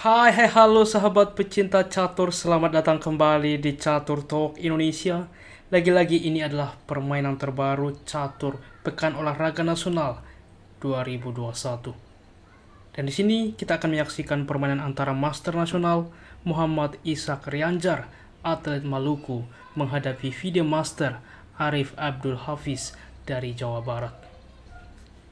Hai, halo sahabat pecinta catur, selamat datang kembali di Catur Talk Indonesia. Lagi-lagi ini adalah permainan terbaru catur Pekan Olahraga Nasional 2021. Dan di sini kita akan menyaksikan permainan antara Master Nasional Muhammad Ishak Rianjar, atlet Maluku, menghadapi Video Master Arif Abdul Hafiz dari Jawa Barat.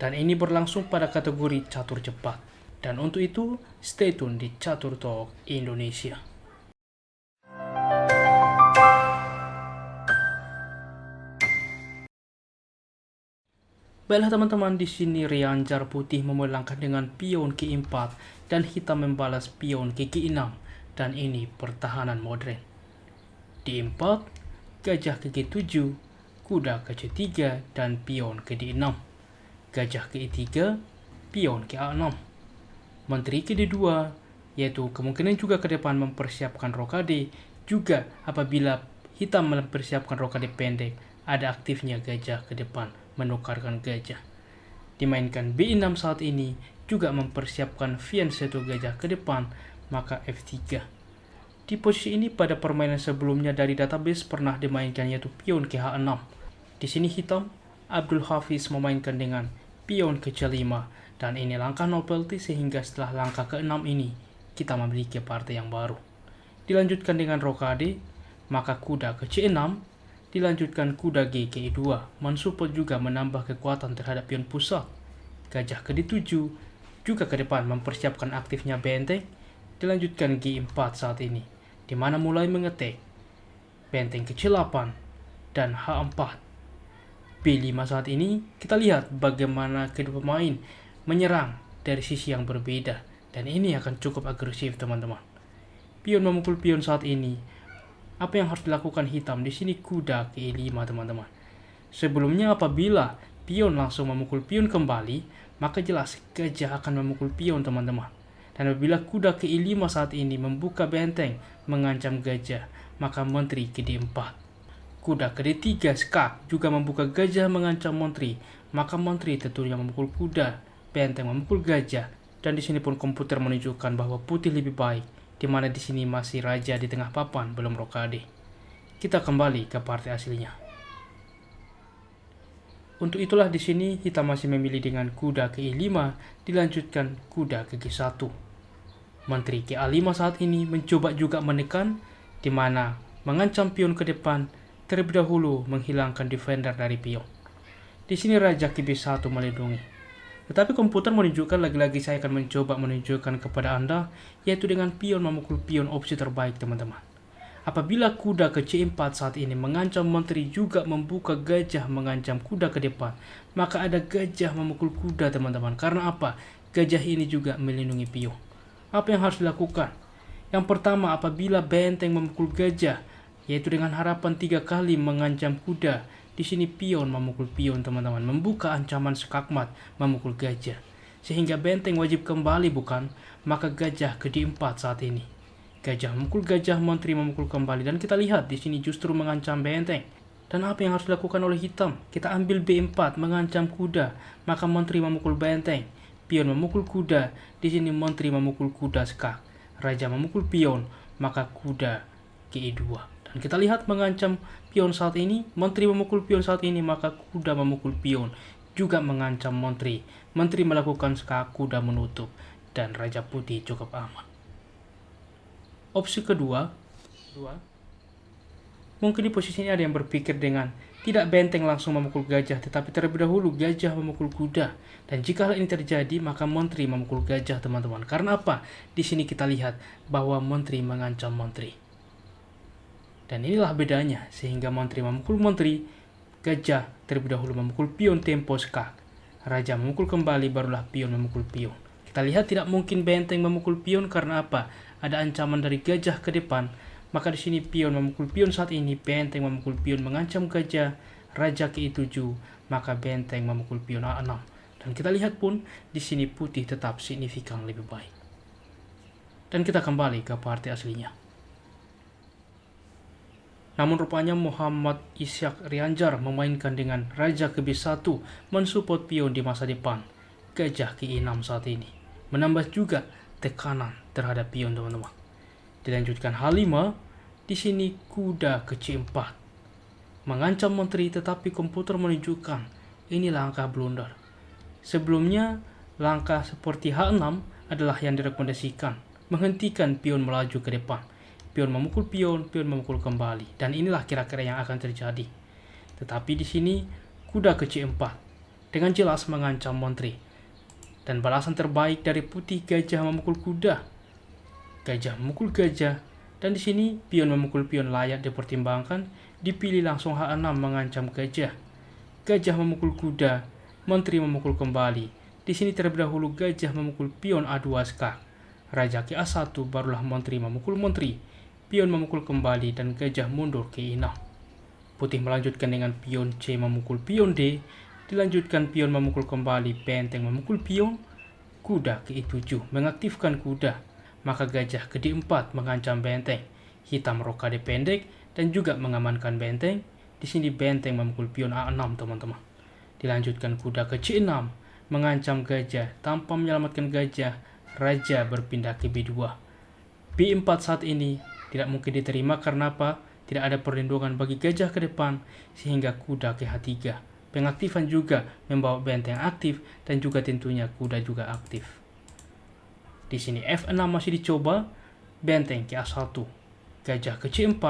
Dan ini berlangsung pada kategori catur cepat. Dan untuk itu, stay tune di Catur Talk Indonesia. Baiklah teman-teman, di sini Rianjar putih memulai langkah dengan pion K4 dan hitam membalas pion ke G6, dan ini pertahanan modern. D4, gajah ke G7, kuda ke C3 dan pion ke D6. Gajah ke E3, pion ke A6. Menteri ke D2, yaitu kemungkinan juga ke depan mempersiapkan rokade. Juga apabila hitam mempersiapkan rokade pendek, ada aktifnya gajah ke depan menukarkan gajah. Dimainkan B6 saat ini, juga mempersiapkan Vian-1 gajah ke depan, maka F3. Di posisi ini pada permainan sebelumnya dari database pernah dimainkan, yaitu pion ke H6. Di sini hitam, Abdul Hafiz memainkan dengan pion ke C5. Dan ini langkah no penalty, sehingga setelah langkah ke-6 ini, kita memiliki partai yang baru. Dilanjutkan dengan rokade, maka kuda ke C6, dilanjutkan kuda G ke E2, mensupport juga menambah kekuatan terhadap pion pusat. Gajah ke D7, juga ke depan mempersiapkan aktifnya benteng, dilanjutkan G4 saat ini, di mana mulai mengetek. Benteng ke C8, dan H4. B5 saat ini, kita lihat bagaimana kedua pemain menyerang dari sisi yang berbeda, dan ini akan cukup agresif teman-teman. Pion memukul pion saat ini. Apa yang harus dilakukan hitam? Di sini kuda ke E5 teman-teman. Sebelumnya apabila pion langsung memukul pion kembali, maka jelas gajah akan memukul pion teman-teman. Dan apabila kuda ke E5 saat ini membuka benteng mengancam gajah, maka menteri ke D4. Kuda ke D3 skak juga membuka gajah mengancam menteri, maka menteri tentunya memukul kuda, benteng memukul gajah, dan di sini pun komputer menunjukkan bahwa putih lebih baik, di mana di sini masih raja di tengah papan, belum rokade. Kita kembali ke partai aslinya. Untuk itulah di sini hitam masih memilih dengan kuda ke E5, dilanjutkan kuda ke G1. Menteri ke A5 saat ini mencoba juga menekan, di mana mengancam pion ke depan, terlebih dahulu menghilangkan defender dari pion. Di sini raja ke B1 melindungi. Tetapi komputer menunjukkan, lagi-lagi saya akan mencoba menunjukkan kepada Anda, yaitu dengan pion memukul pion, opsi terbaik teman-teman. Apabila kuda ke C4 saat ini mengancam menteri, juga membuka gajah mengancam kuda ke depan, maka ada gajah memukul kuda teman-teman. Karena apa? Gajah ini juga melindungi pion. Apa yang harus dilakukan? Yang pertama, apabila benteng memukul gajah, yaitu dengan harapan 3 kali mengancam kuda, di sini pion memukul pion teman-teman, membuka ancaman skakmat memukul gajah, sehingga benteng wajib kembali bukan? Maka gajah ke D4 saat ini. Gajah memukul gajah, menteri memukul kembali, dan kita lihat di sini justru mengancam benteng. Dan apa yang harus dilakukan oleh hitam? Kita ambil B4 mengancam kuda, maka menteri memukul benteng, pion memukul kuda, di sini menteri memukul kuda skak, raja memukul pion, maka kuda ke E2. Dan kita lihat mengancam pion saat ini, menteri memukul pion saat ini, maka kuda memukul pion, juga mengancam menteri. Menteri melakukan skak, kuda menutup, dan raja putih cukup aman. Opsi kedua, mungkin di posisi ini ada yang berpikir dengan tidak benteng langsung memukul gajah, tetapi terlebih dahulu gajah memukul kuda. Dan jika hal ini terjadi, maka menteri memukul gajah teman-teman. Karena apa? Di sini kita lihat bahwa menteri mengancam menteri. Dan inilah bedanya, sehingga menteri memukul menteri, gajah terlebih dahulu memukul pion tempo skak, raja memukul kembali, barulah pion memukul pion. Kita lihat tidak mungkin benteng memukul pion, karena apa? Ada ancaman dari gajah ke depan, maka di sini pion memukul pion saat ini, benteng memukul pion mengancam gajah, raja ke E7, maka benteng memukul pion A6. Dan kita lihat pun di sini putih tetap signifikan lebih baik. Dan kita kembali ke partai aslinya. Namun rupanya Muhammad Ishak Rianjar memainkan dengan raja ke B1, mensupport pion di masa depan. Gajah ke E6 saat ini. Menambah juga tekanan terhadap pion, teman-teman. Dilanjutkan H5, di sini kuda ke C4. Mengancam menteri, tetapi komputer menunjukkan ini langkah blunder. Sebelumnya, langkah seperti H6 adalah yang direkomendasikan, menghentikan pion melaju ke depan. Pion memukul pion memukul kembali, dan inilah kira-kira yang akan terjadi. Tetapi di sini kuda ke C4 dengan jelas mengancam menteri. Dan balasan terbaik dari putih, gajah memukul kuda, gajah memukul gajah, dan di sini pion memukul pion layak dipertimbangkan, dipilih langsung H6 mengancam gajah. Gajah memukul kuda, menteri memukul kembali. Di sini terlebih dahulu gajah memukul pion A2 skak, raja ke A1, barulah menteri memukul menteri. Pion memukul kembali dan gajah mundur ke E6. Putih melanjutkan dengan pion C memukul pion D, dilanjutkan pion memukul kembali, benteng memukul pion, kuda ke E7 mengaktifkan kuda, maka gajah ke D4 mengancam benteng. Hitam rokade pendek dan juga mengamankan benteng. Di sini benteng memukul pion A6, teman-teman. Dilanjutkan kuda ke C6 mengancam gajah, tanpa menyelamatkan gajah, raja berpindah ke B2. B4 saat ini tidak mungkin diterima karena apa? Tidak ada perlindungan bagi gajah ke depan, sehingga kuda ke H3. Pengaktifan juga membawa benteng aktif dan juga tentunya kuda juga aktif. Di sini F6 masih dicoba, benteng ke A1. Gajah ke C4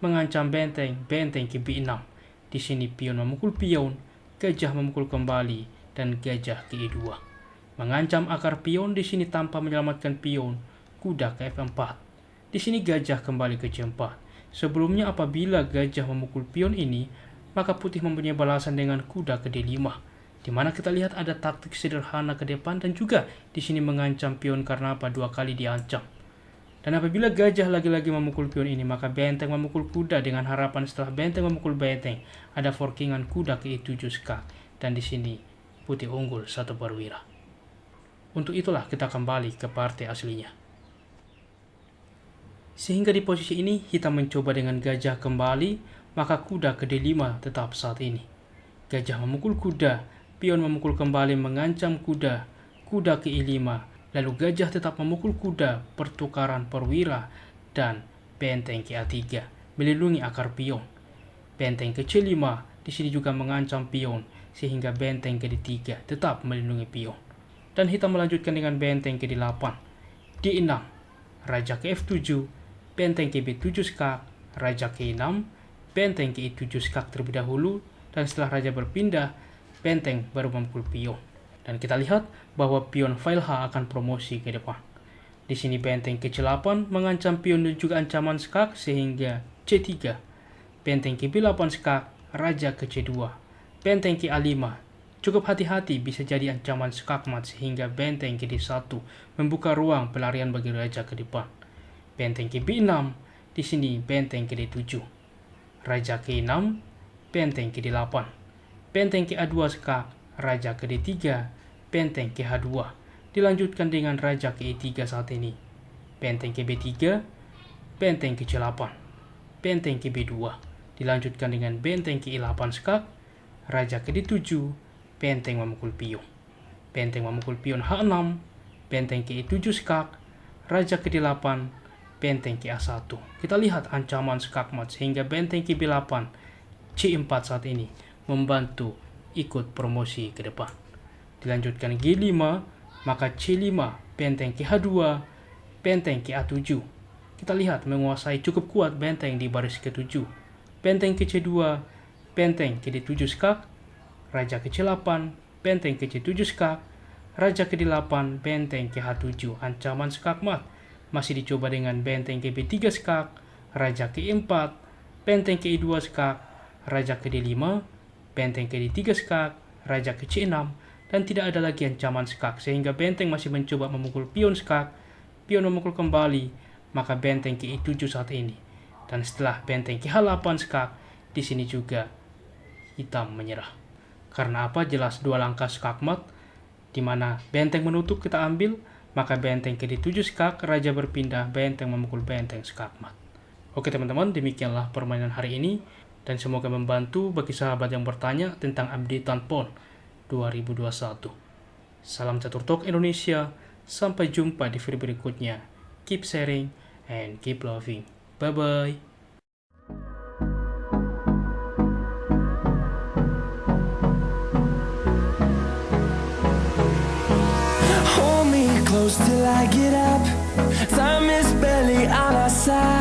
mengancam benteng, benteng ke B6. Di sini pion memukul pion, gajah memukul kembali, dan gajah ke E2. Mengancam akar pion di sini tanpa menyelamatkan pion, kuda ke F4. Di sini gajah kembali ke C4. Sebelumnya apabila gajah memukul pion ini, maka putih mempunyai balasan dengan kuda ke D5, di mana kita lihat ada taktik sederhana ke depan dan juga di sini mengancam pion karena apa? 2 kali diancam. Dan apabila gajah lagi-lagi memukul pion ini, maka benteng memukul kuda dengan harapan setelah benteng memukul benteng, ada forkingan kuda ke E7 skak, dan di sini putih unggul 1 perwira. Untuk itulah kita kembali ke partai aslinya. Sehingga di posisi ini hitam mencoba dengan gajah kembali, maka kuda ke D5 tetap saat ini. Gajah memukul kuda, pion memukul kembali mengancam kuda, kuda ke E5, lalu gajah tetap memukul kuda, pertukaran perwira, dan benteng ke A3 melindungi akar pion. Benteng ke C5 di sini juga mengancam pion, sehingga benteng ke D3 tetap melindungi pion. Dan hitam melanjutkan dengan benteng ke D8, D6, raja ke F7, benteng ke B7 skak, raja ke E6, benteng ke E7 skak terlebih dahulu, dan setelah raja berpindah, benteng baru memukul pion. Dan kita lihat bahwa pion file H akan promosi ke depan. Di sini benteng ke C8 mengancam pion dan juga ancaman skak, sehingga C3. Benteng ke B8 skak, raja ke C2. Benteng ke A5. Cukup hati-hati, bisa jadi ancaman skakmat, sehingga benteng ke D1 membuka ruang pelarian bagi raja ke depan. Benteng ke B6, di sini benteng ke D7. Raja ke E6, benteng ke D8. Benteng ke A2 skak, raja ke D3, benteng ke H2. Dilanjutkan dengan raja ke E3 saat ini. Benteng ke B3, benteng ke C8. Benteng ke B2. Dilanjutkan dengan benteng ke E8 skak, raja ke D7, benteng memukul pion. Benteng memukul pion H6, benteng ke E7 skak, raja ke D8, benteng ke A1. Kita lihat ancaman skakmat, sehingga benteng ke B8, C4 saat ini membantu ikut promosi ke depan. Dilanjutkan G5, maka C5, benteng ke H2, benteng ke A7. Kita lihat menguasai cukup kuat benteng di baris ke-7. Benteng ke C2, benteng ke D7 skak, raja ke C8, benteng ke C7 skak, raja ke D8, benteng ke H7. Ancaman skakmat masih dicoba dengan benteng ke B3 skak, raja ke E4, benteng ke E2 skak, raja ke D5, benteng ke D3 skak, raja ke C6, dan tidak ada lagi ancaman skak, sehingga benteng masih mencoba memukul pion skak, pion memukul kembali, maka benteng ke E7 saat ini. Dan setelah benteng ke H8 skak, di sini juga hitam menyerah. Karena apa? Jelas 2 langkah skakmat, di mana benteng menutup kita ambil, maka benteng ke D7 skak, raja berpindah, benteng memukul benteng skakmat. Oke teman-teman, demikianlah permainan hari ini, dan semoga membantu bagi sahabat yang bertanya tentang updatean PON 2021. Salam Catur Talk Indonesia, Sampai jumpa di video berikutnya. Keep sharing and keep loving. Bye-bye. Hold me close till I get up. Time is barely on our side.